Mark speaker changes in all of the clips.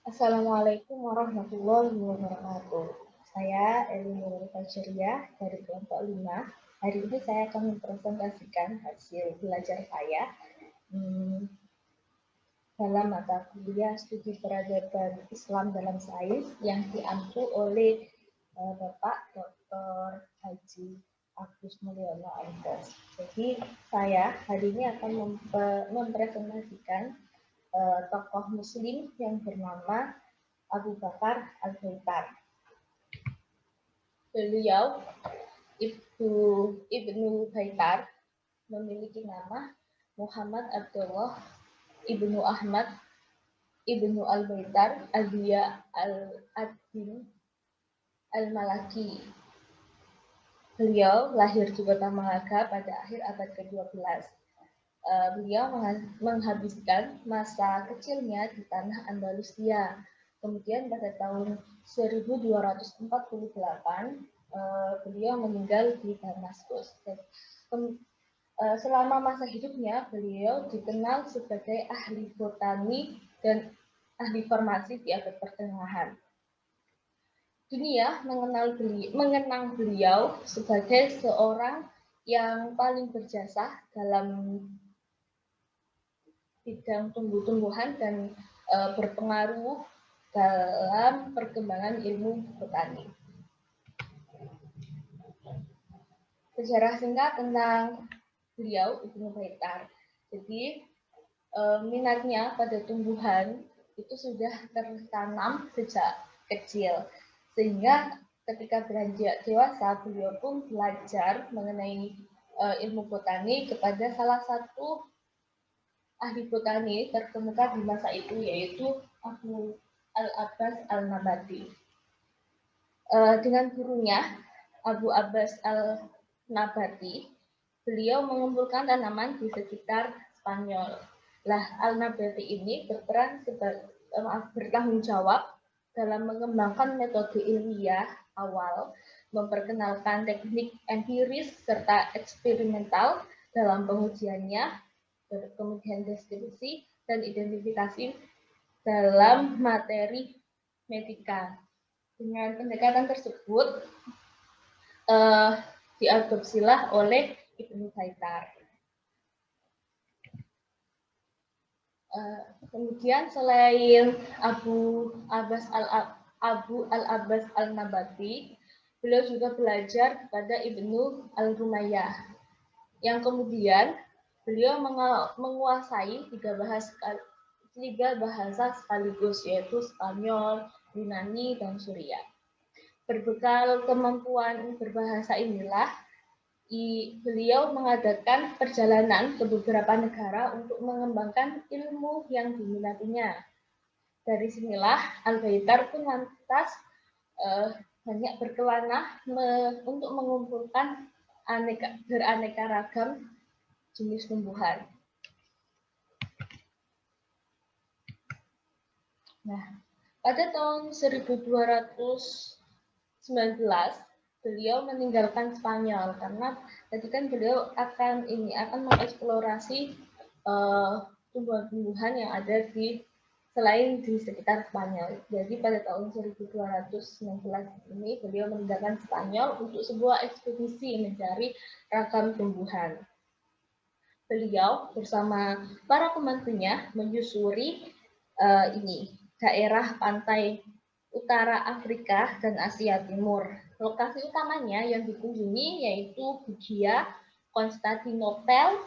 Speaker 1: Assalamualaikum warahmatullahi wabarakatuh. Saya Eli Nurul Fajriah dari kelompok 5. Hari ini saya akan mempresentasikan hasil belajar saya dalam mata kuliah studi peradaban Islam dalam sains yang diampu oleh Bapak Dr. Haji Agus Mulyono MPhos. Jadi saya hari ini akan mempresentasikan tokoh Muslim yang bernama Abu Bakar Al-Baitar. Beliau Ibnu Baitar memiliki nama Muhammad Abdullah Ibnu Ahmad Ibnu Al-Baitar Al-Diya Al-Adin Al-Malaki. Beliau lahir di kota Malaga pada akhir abad ke-12. Beliau menghabiskan masa kecilnya di tanah Andalusia. Kemudian pada tahun 1248 beliau meninggal di Damaskus. Selama masa hidupnya beliau dikenal sebagai ahli botani dan ahli farmasi di abad pertengahan. Dunia mengenang beliau sebagai seorang yang paling berjasa dalam bidang tumbuh-tumbuhan dan berpengaruh dalam perkembangan ilmu botani. Sejarah singkat tentang beliau Ibnu Baitar. Jadi minatnya pada tumbuhan itu sudah tertanam sejak kecil, sehingga ketika beranjak dewasa beliau pun belajar mengenai ilmu botani kepada salah satu ahli botani terkemuka di masa itu, yaitu Abu Al-Abbas Al-Nabati. Dengan gurunya Abu Abbas Al-Nabati, beliau mengumpulkan tanaman di sekitar Spanyol. Al-Nabati ini bertanggung jawab dalam mengembangkan metode ilmiah awal, memperkenalkan teknik empiris serta eksperimental dalam pengujiannya, kemudian deskripsi dan identifikasi dalam materi medika. Dengan pendekatan tersebut diadopsilah oleh Ibnu Baitar. Kemudian selain Abu Al-Abbas Al-Nabati, beliau juga belajar kepada Ibnu Al-Rumayyah, yang kemudian beliau menguasai tiga bahasa sekaligus, yaitu Spanyol, Yunani, dan Suriah. Berbekal kemampuan berbahasa inilah, beliau mengadakan perjalanan ke beberapa negara untuk mengembangkan ilmu yang diminatinya. Dari sinilah Al-Baitar pun lantas banyak berkelana untuk mengumpulkan beraneka ragam jenis tumbuhan. Nah, pada tahun 1219 beliau meninggalkan Spanyol karena tadi kan beliau akan mengeksplorasi tumbuhan-tumbuhan yang ada selain di sekitar Spanyol. Jadi pada tahun 1219 ini beliau meninggalkan Spanyol untuk sebuah ekspedisi mencari ragam tumbuhan. Beliau bersama para pembantunya menyusuri daerah pantai utara Afrika dan Asia Timur. Lokasi utamanya yang dikunjungi yaitu Bugia, Konstantinopel,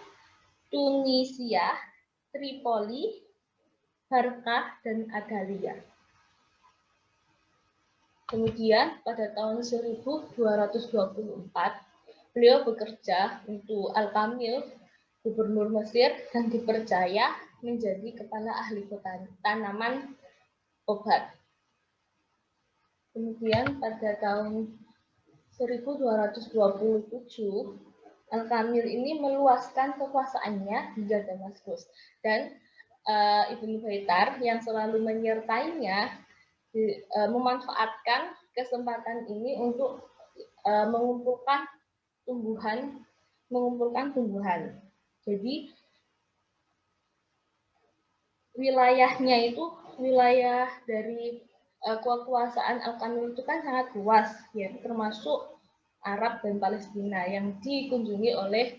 Speaker 1: Tunisia, Tripoli, Barkah, dan Adalia. Kemudian pada tahun 1224 beliau bekerja untuk Al-Kamil, gubernur Mesir, dan dipercaya menjadi kepala ahli tanaman obat. Kemudian pada tahun 1227 Al-Kamil ini meluaskan kekuasaannya hingga Damaskus, dan Ibnu Baitar yang selalu menyertainya memanfaatkan kesempatan ini untuk mengumpulkan tumbuhan. Jadi wilayahnya itu wilayah dari kekuasaan Al-Kanun itu kan sangat luas, ya, termasuk Arab dan Palestina yang dikunjungi oleh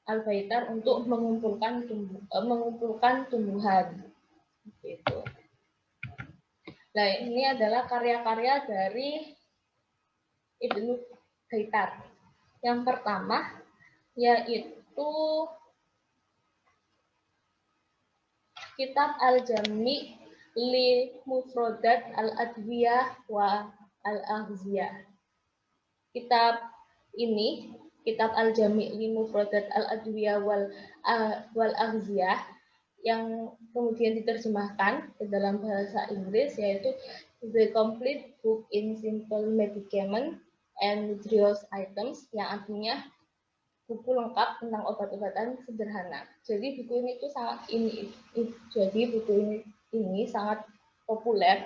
Speaker 1: Al-Baitar untuk mengumpulkan tumbuhan. Gitu. Nah, ini adalah karya-karya dari Ibnu Baitar. Yang pertama yaitu Kitab Al-Jami' li Mufrodat Al-Adwiyah wa Al-Aghziyah. Kitab ini, Kitab Al-Jami' li Mufrodat Al-Adwiyah wal Aghziyah, yang kemudian diterjemahkan ke dalam bahasa Inggris, yaitu The Complete Book in Simple Medicament and Nutritious Items, yang artinya buku lengkap tentang obat-obatan sederhana. Jadi buku ini tuh ini sangat populer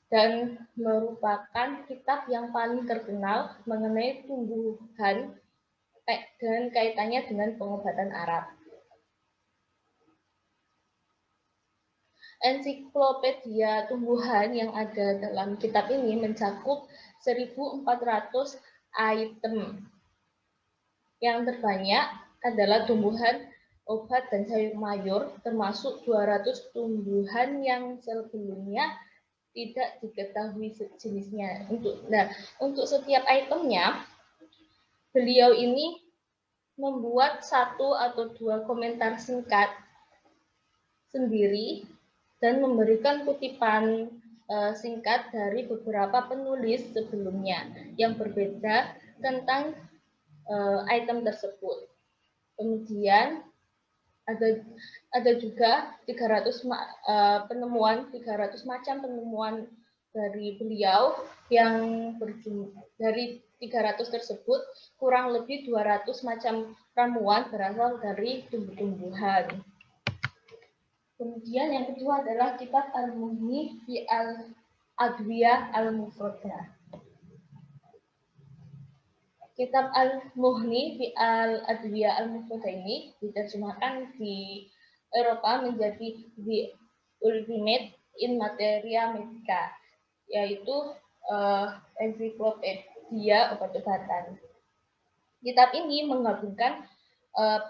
Speaker 1: dan merupakan kitab yang paling terkenal mengenai tumbuhan dan kaitannya dengan pengobatan Arab. Ensiklopedia tumbuhan yang ada dalam kitab ini mencakup 1.400 item. Yang terbanyak adalah tumbuhan, obat, dan sayur mayur, termasuk 200 tumbuhan yang sebelumnya tidak diketahui jenisnya. Untuk setiap itemnya, beliau ini membuat 1 atau 2 komentar singkat sendiri dan memberikan kutipan singkat dari beberapa penulis sebelumnya yang berbeda tentang item tersebut. Kemudian ada juga 300 macam penemuan dari beliau yang dari 300 tersebut kurang lebih 200 macam ramuan berasal dari tumbuh-tumbuhan. Kemudian yang kedua adalah kitab Al-Mughni fi Al-Adwiyah Al-Mufradah. Kitab Al-Mughni fi Al-Adwiyah Al-Mufradah ini diterjemahkan di Eropa menjadi The Ultimate in Materia Medica, yaitu ensiklopedia obat-obatan. Kitab ini menggabungkan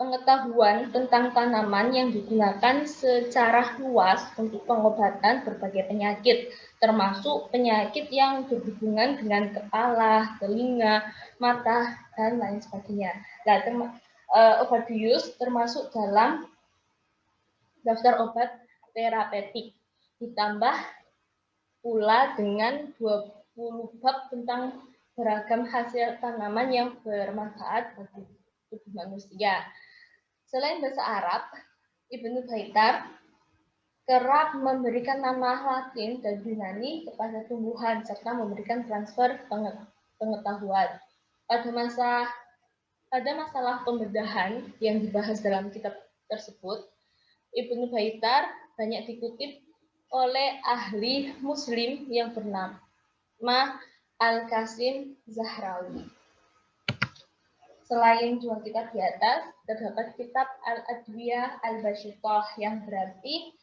Speaker 1: pengetahuan tentang tanaman yang digunakan secara luas untuk pengobatan berbagai penyakit, termasuk penyakit yang berhubungan dengan kepala, telinga, mata, dan lain sebagainya. Nah, Ovidius termasuk dalam daftar obat terapeutik, ditambah pula dengan 20 bab tentang beragam hasil tanaman yang bermanfaat bagi tubuh manusia. Selain bahasa Arab, Ibnu Baitar kerap memberikan nama Latin dan Yunani kepada tumbuhan serta memberikan transfer pengetahuan. Pada masalah pembedahan yang dibahas dalam kitab tersebut, Ibnu Baitar banyak dikutip oleh ahli Muslim yang bernama Al-Qasim Zahrawi. Selain 2 kitab di atas, terdapat kitab Al-Adwiyah Al-Basyitah yang berarti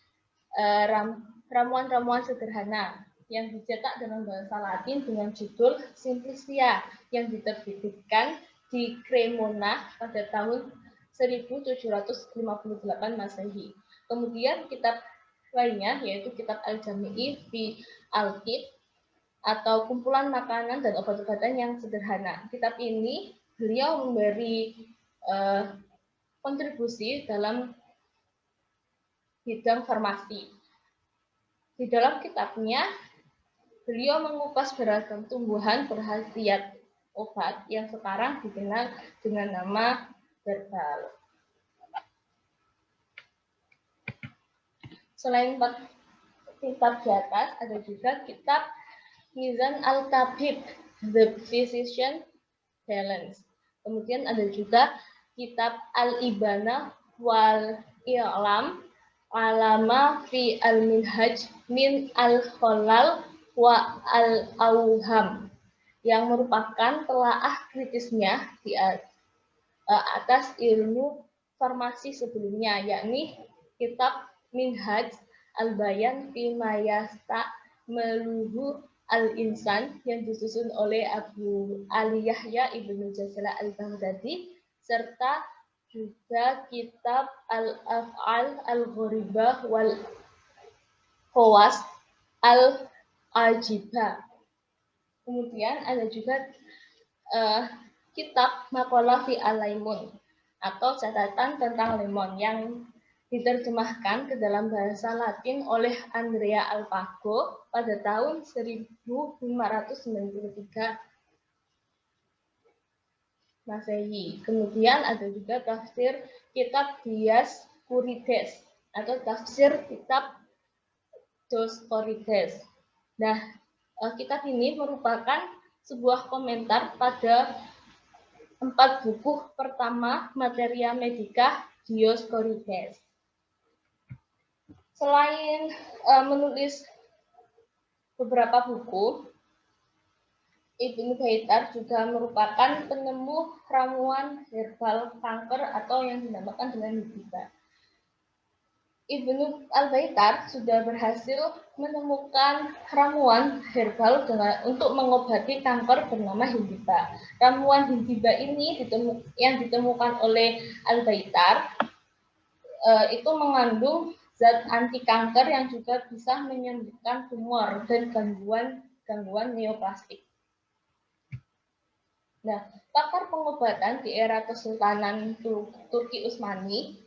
Speaker 1: ramuan-ramuan sederhana yang dicetak dalam bahasa Latin dengan judul Simplicia yang diterbitkan di Cremona pada tahun 1758 Masehi. Kemudian kitab lainnya yaitu kitab Al-Jami' fi Al-Tib atau kumpulan makanan dan obat-obatan yang sederhana. Kitab ini beliau memberi kontribusi dalam bidang farmasi. Di dalam kitabnya, beliau mengupas beragam tumbuhan berkhasiat obat yang sekarang dikenal dengan nama herbal. Selain kitab di atas, ada juga kitab Mizan Al-Tabib, The Physician Balance. Kemudian ada juga kitab Al-Ibana wal I'lam Alama fi Al-Minhaj min Al-Khalal wa Al-Auham yang merupakan telaah kritisnya di atas ilmu farmasi sebelumnya, yakni kitab Minhaj Al-Bayan fi Mayasta Meluhu Al-Insan yang disusun oleh Abu Ali Yahya Ibnu Jazala Al-Baghdadi, serta juga kitab Al-Af'al Al-Ghoribah wal Khawas Al-Ajibah. Kemudian ada juga kitab Maqalah fi Al-Laimun atau catatan tentang lemon yang diterjemahkan ke dalam bahasa Latin oleh Andrea Alpago pada tahun 1593 Masehi. Kemudian ada juga tafsir kitab Dioscorides atau tafsir kitab Dioscorides. Nah, kitab ini merupakan sebuah komentar pada 4 buku pertama Materia Medica Dioscorides. Selain menulis beberapa buku, Ibnu Baitar juga merupakan penemu ramuan herbal kanker atau yang dinamakan dengan hibah. Ibnu Al-Baitar sudah berhasil menemukan ramuan herbal untuk mengobati kanker bernama hibah. Ramuan hibah ini yang ditemukan oleh Al-Baitar itu mengandung zat anti kanker yang juga bisa menyembuhkan tumor dan gangguan neoplastik. Nah, pakar pengobatan di era Kesultanan Turki Utsmani,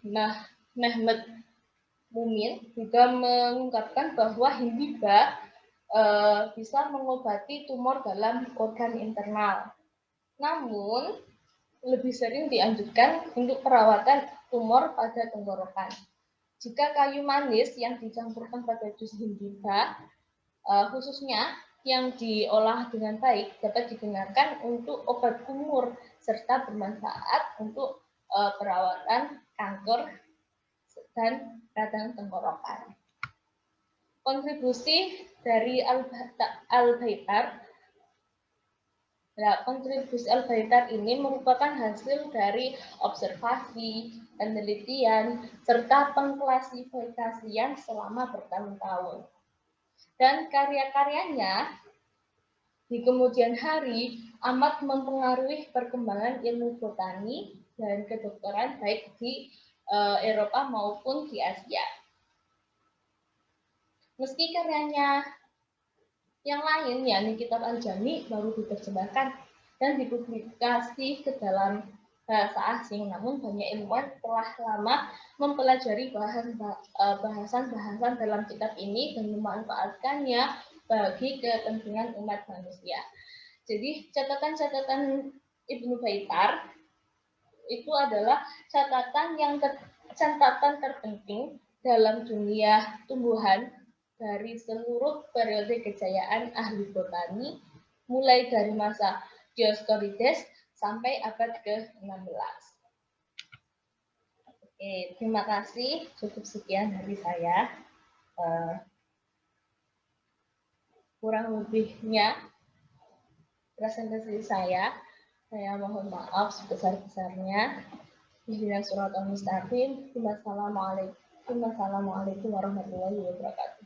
Speaker 1: Mehmet Mumin, juga mengungkapkan bahwa hibah bisa mengobati tumor dalam organ internal. Namun, lebih sering dianjurkan untuk perawatan tumor pada tenggorokan. Jika kayu manis yang dicampurkan pada jus hibah, khususnya yang diolah dengan baik, dapat digunakan untuk obat kumur serta bermanfaat untuk perawatan kanker dan radang tenggorokan. Kontribusi dari Al-Baitar. Nah, kontribusi Al-Baitar ini merupakan hasil dari observasi, penelitian, serta pengklasifikasian selama bertahun-tahun. Dan karya-karyanya di kemudian hari amat mempengaruhi perkembangan ilmu botani dan kedokteran baik di Eropa maupun di Asia. Meski karyanya yang lain, yakni kitab Al-Jami, baru diterjemahkan dan dipublikasi ke dalam bahasa asing, namun banyak ilmuwan telah lama mempelajari bahasan-bahasan dalam kitab ini dan memanfaatkannya bagi kepentingan umat manusia. Jadi catatan-catatan Ibnu Baitar itu adalah catatan terpenting dalam dunia tumbuhan dari seluruh periode kejayaan ahli botani, mulai dari masa Dioscorides sampai abad ke-16. Oke, terima kasih. Cukup sekian dari saya. Kurang lebihnya presentasi saya mohon maaf sebesar-besarnya. Ihdinas siratal mustaqim. Wassalamualaikum warahmatullahi wabarakatuh.